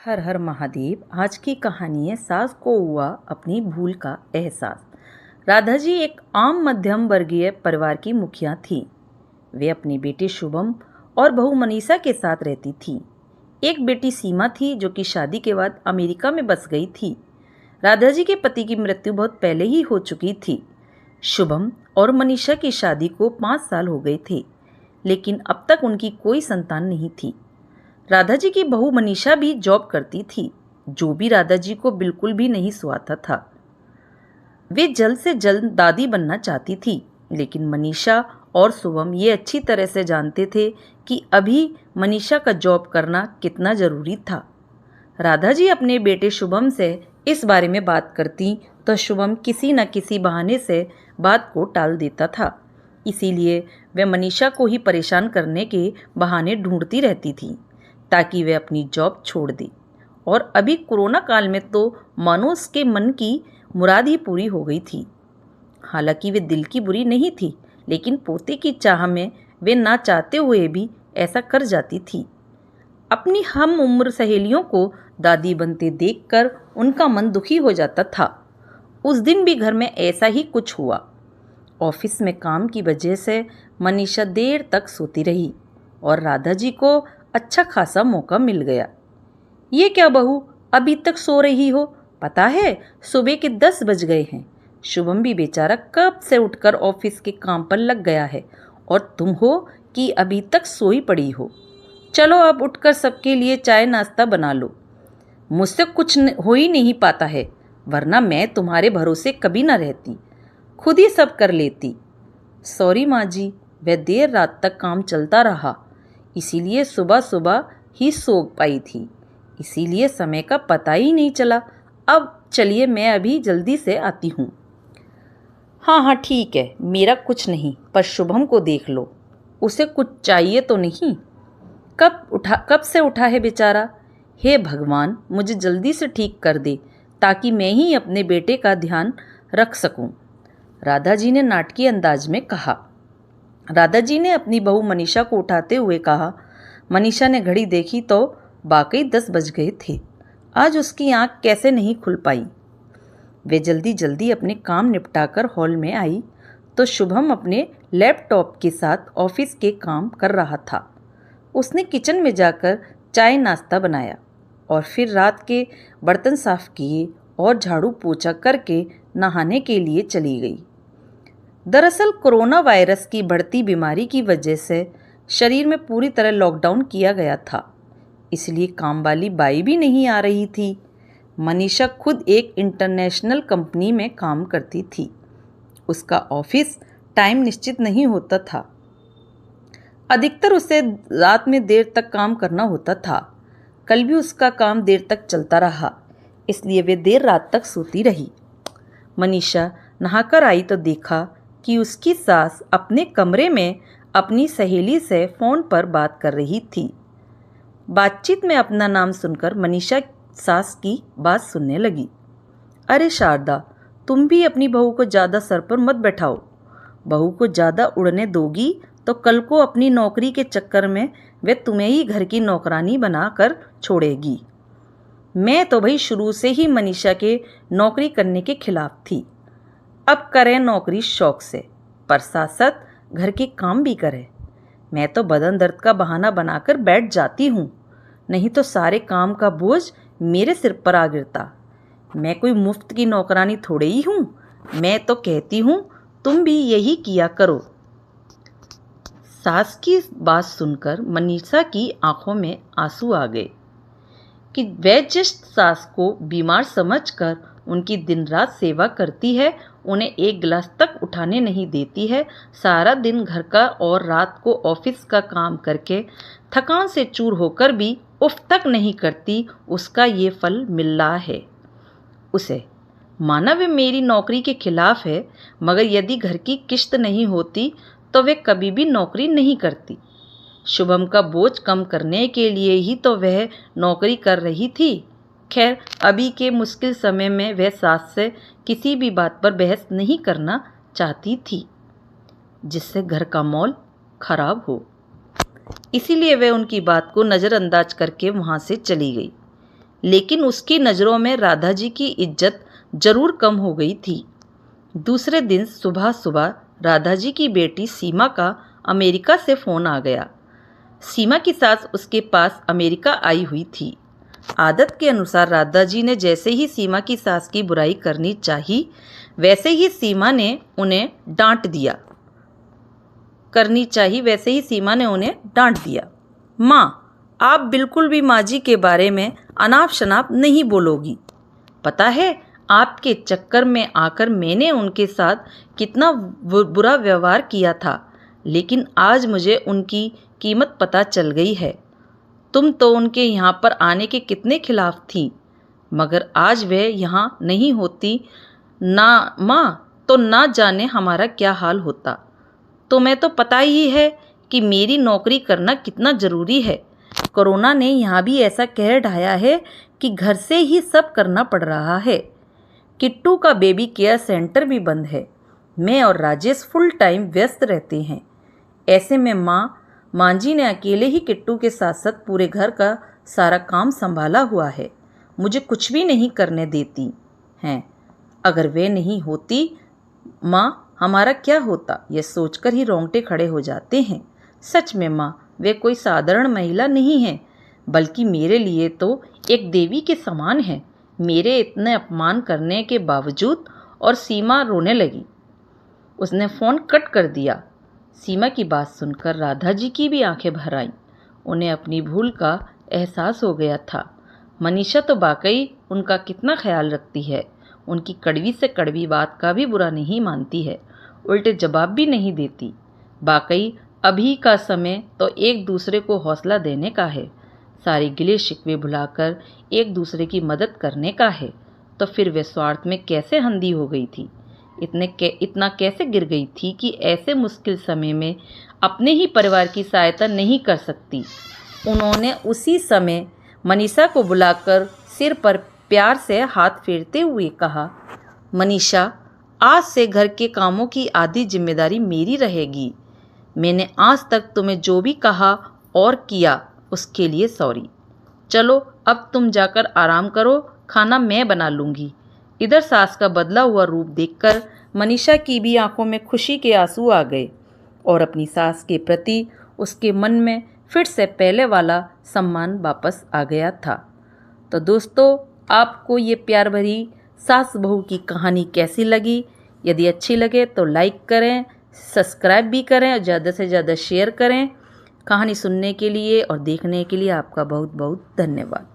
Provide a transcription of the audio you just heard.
हर हर महादेव। आज की कहानी है सास को हुआ अपनी भूल का एहसास। राधा जी एक आम मध्यम वर्गीय परिवार की मुखिया थी। वे अपने बेटे शुभम और बहू मनीषा के साथ रहती थी। एक बेटी सीमा थी जो कि शादी के बाद अमेरिका में बस गई थी। राधा जी के पति की मृत्यु बहुत पहले ही हो चुकी थी। शुभम और मनीषा की शादी को 5 साल हो गए थे, लेकिन अब तक उनकी कोई संतान नहीं थी। राधा जी की बहू मनीषा भी जॉब करती थी, जो भी राधा जी को बिल्कुल भी नहीं सुहाता था। वे जल्द से जल्द दादी बनना चाहती थी, लेकिन मनीषा और शुभम ये अच्छी तरह से जानते थे कि अभी मनीषा का जॉब करना कितना ज़रूरी था। राधा जी अपने बेटे शुभम से इस बारे में बात करती तो शुभम किसी न किसी बहाने से बात को टाल देता था। इसीलिए वह मनीषा को ही परेशान करने के बहाने ढूंढती रहती थी ताकि वह अपनी जॉब छोड़ दे। और अभी कोरोना काल में तो मानो उसके मन की मुराद ही पूरी हो गई थी। हालांकि वे दिल की बुरी नहीं थी, लेकिन पोते की चाह में वे ना चाहते हुए भी ऐसा कर जाती थी। अपनी हम उम्र सहेलियों को दादी बनते देखकर उनका मन दुखी हो जाता था। उस दिन भी घर में ऐसा ही कुछ हुआ। ऑफिस में काम की वजह से मनीषा देर तक सोती रही और राधा जी को अच्छा खासा मौका मिल गया। ये क्या बहू, अभी तक सो रही हो? पता है सुबह के 10 बज गए हैं। शुभम भी बेचारा कब से उठकर ऑफिस के काम पर लग गया है और तुम हो कि अभी तक सोई पड़ी हो। चलो अब उठकर सबके लिए चाय नाश्ता बना लो। मुझसे कुछ हो ही नहीं पाता है, वरना मैं तुम्हारे भरोसे कभी ना रहती, खुद ही सब कर लेती। सॉरी माँ जी, वह देर रात तक काम चलता रहा, इसीलिए सुबह सुबह ही सो पाई थी, इसीलिए समय का पता ही नहीं चला। अब चलिए मैं अभी जल्दी से आती हूँ। हाँ हाँ ठीक है, मेरा कुछ नहीं, पर शुभम को देख लो, उसे कुछ चाहिए तो नहीं? कब से उठा है बेचारा। हे भगवान, मुझे जल्दी से ठीक कर दे ताकि मैं ही अपने बेटे का ध्यान रख सकूं। राधा जी ने नाटकीय अंदाज में कहा। राधा जी ने अपनी बहू मनीषा को उठाते हुए कहा। मनीषा ने घड़ी देखी तो वाकई 10 बज गए थे। आज उसकी आंख कैसे नहीं खुल पाई। वे जल्दी जल्दी अपने काम निपटाकर हॉल में आई तो शुभम अपने लैपटॉप के साथ ऑफिस के काम कर रहा था। उसने किचन में जाकर चाय नाश्ता बनाया और फिर रात के बर्तन साफ किए और झाड़ू पोछा करके नहाने के लिए चली गई। दरअसल कोरोना वायरस की बढ़ती बीमारी की वजह से शरीर में पूरी तरह लॉकडाउन किया गया था, इसलिए काम वाली बाई भी नहीं आ रही थी। मनीषा खुद एक इंटरनेशनल कंपनी में काम करती थी। उसका ऑफिस टाइम निश्चित नहीं होता था। अधिकतर उसे रात में देर तक काम करना होता था। कल भी उसका काम देर तक चलता रहा, इसलिए वे देर रात तक सोती रही। मनीषा नहाकर आई तो देखा कि उसकी सास अपने कमरे में अपनी सहेली से फ़ोन पर बात कर रही थी। बातचीत में अपना नाम सुनकर मनीषा सास की बात सुनने लगी। अरे शारदा, तुम भी अपनी बहू को ज़्यादा सर पर मत बैठाओ। बहू को ज़्यादा उड़ने दोगी तो कल को अपनी नौकरी के चक्कर में वे तुम्हें ही घर की नौकरानी बनाकर छोड़ेगी। मैं तो भाई शुरू से ही मनीषा के नौकरी करने के खिलाफ थी। अब करें नौकरी शौक से, पर साथ साथ घर के काम भी करें। मैं तो बदन दर्द का बहाना बनाकर बैठ जाती हूँ, नहीं तो सारे काम का बोझ मेरे सिर पर आ गिरता। मैं कोई मुफ्त की नौकरानी थोड़े ही हूँ। मैं तो कहती हूँ तुम भी यही किया करो। सास की बात सुनकर मनीषा की आंखों में आंसू आ गए कि वह जिस सास को बीमार समझकर उनकी दिन रात सेवा करती है, उन्हें एक गिलास तक उठाने नहीं देती है, सारा दिन घर का और रात को ऑफिस का काम करके थकान से चूर होकर भी उफ तक नहीं करती, उसका ये फल मिल रहा है उसे। माना वे मेरी नौकरी के खिलाफ है, मगर यदि घर की किश्त नहीं होती तो वे कभी भी नौकरी नहीं करती। शुभम का बोझ कम करने के लिए ही तो वह नौकरी कर रही थी। खैर, अभी के मुश्किल समय में वह सास से किसी भी बात पर बहस नहीं करना चाहती थी जिससे घर का माहौल खराब हो। इसीलिए वह उनकी बात को नज़रअंदाज करके वहाँ से चली गई। लेकिन उसकी नज़रों में राधा जी की इज्जत जरूर कम हो गई थी। दूसरे दिन सुबह सुबह राधा जी की बेटी सीमा का अमेरिका से फ़ोन आ गया। सीमा की सास उसके पास अमेरिका आई हुई थी। आदत के अनुसार राधा जी ने जैसे ही सीमा की सास की बुराई करनी चाही, वैसे ही सीमा ने उन्हें डांट दिया। माँ, आप बिल्कुल भी माँ जी के बारे में अनाप शनाप नहीं बोलोगी। पता है, आपके चक्कर में आकर मैंने उनके साथ कितना बुरा व्यवहार किया था, लेकिन आज मुझे उनकी कीमत पता चल गई है। तुम तो उनके यहाँ पर आने के कितने खिलाफ थी, मगर आज वह यहाँ नहीं होती ना माँ, तो ना जाने हमारा क्या हाल होता। तुम्हें तो पता ही है कि मेरी नौकरी करना कितना ज़रूरी है। कोरोना ने यहाँ भी ऐसा कहर ढाया है कि घर से ही सब करना पड़ रहा है। किट्टू का बेबी केयर सेंटर भी बंद है। मैं और राजेश फुल टाइम व्यस्त रहते हैं। ऐसे में माँ जी ने अकेले ही किट्टू के साथ साथ पूरे घर का सारा काम संभाला हुआ है। मुझे कुछ भी नहीं करने देती हैं। अगर वे नहीं होती माँ, हमारा क्या होता, यह सोचकर ही रोंगटे खड़े हो जाते हैं। सच में माँ, वे कोई साधारण महिला नहीं है, बल्कि मेरे लिए तो एक देवी के समान है। मेरे इतने अपमान करने के बावजूद। और सीमा रोने लगी। उसने फ़ोन कट कर दिया। सीमा की बात सुनकर राधा जी की भी आंखें भर आईं। उन्हें अपनी भूल का एहसास हो गया था। मनीषा तो वाकई उनका कितना ख्याल रखती है। उनकी कड़वी से कड़वी बात का भी बुरा नहीं मानती है, उल्टे जवाब भी नहीं देती। वाकई अभी का समय तो एक दूसरे को हौसला देने का है, सारे गिले शिकवे भुलाकर एक दूसरे की मदद करने का है। तो फिर वे स्वार्थ में कैसे अंधी हो गई थी, इतना कैसे गिर गई थी कि ऐसे मुश्किल समय में अपने ही परिवार की सहायता नहीं कर सकती। उन्होंने उसी समय मनीषा को बुलाकर सिर पर प्यार से हाथ फेरते हुए कहा, मनीषा, आज से घर के कामों की आधी जिम्मेदारी मेरी रहेगी। मैंने आज तक तुम्हें जो भी कहा और किया उसके लिए सॉरी। चलो अब तुम जाकर आराम करो, खाना मैं बना लूँगी। इधर सास का बदला हुआ रूप देखकर मनीषा की भी आंखों में खुशी के आंसू आ गए और अपनी सास के प्रति उसके मन में फिर से पहले वाला सम्मान वापस आ गया था। तो दोस्तों, आपको ये प्यार भरी सास बहू की कहानी कैसी लगी? यदि अच्छी लगे तो लाइक करें, सब्सक्राइब भी करें और ज़्यादा से ज़्यादा शेयर करें। कहानी सुनने के लिए और देखने के लिए आपका बहुत बहुत धन्यवाद।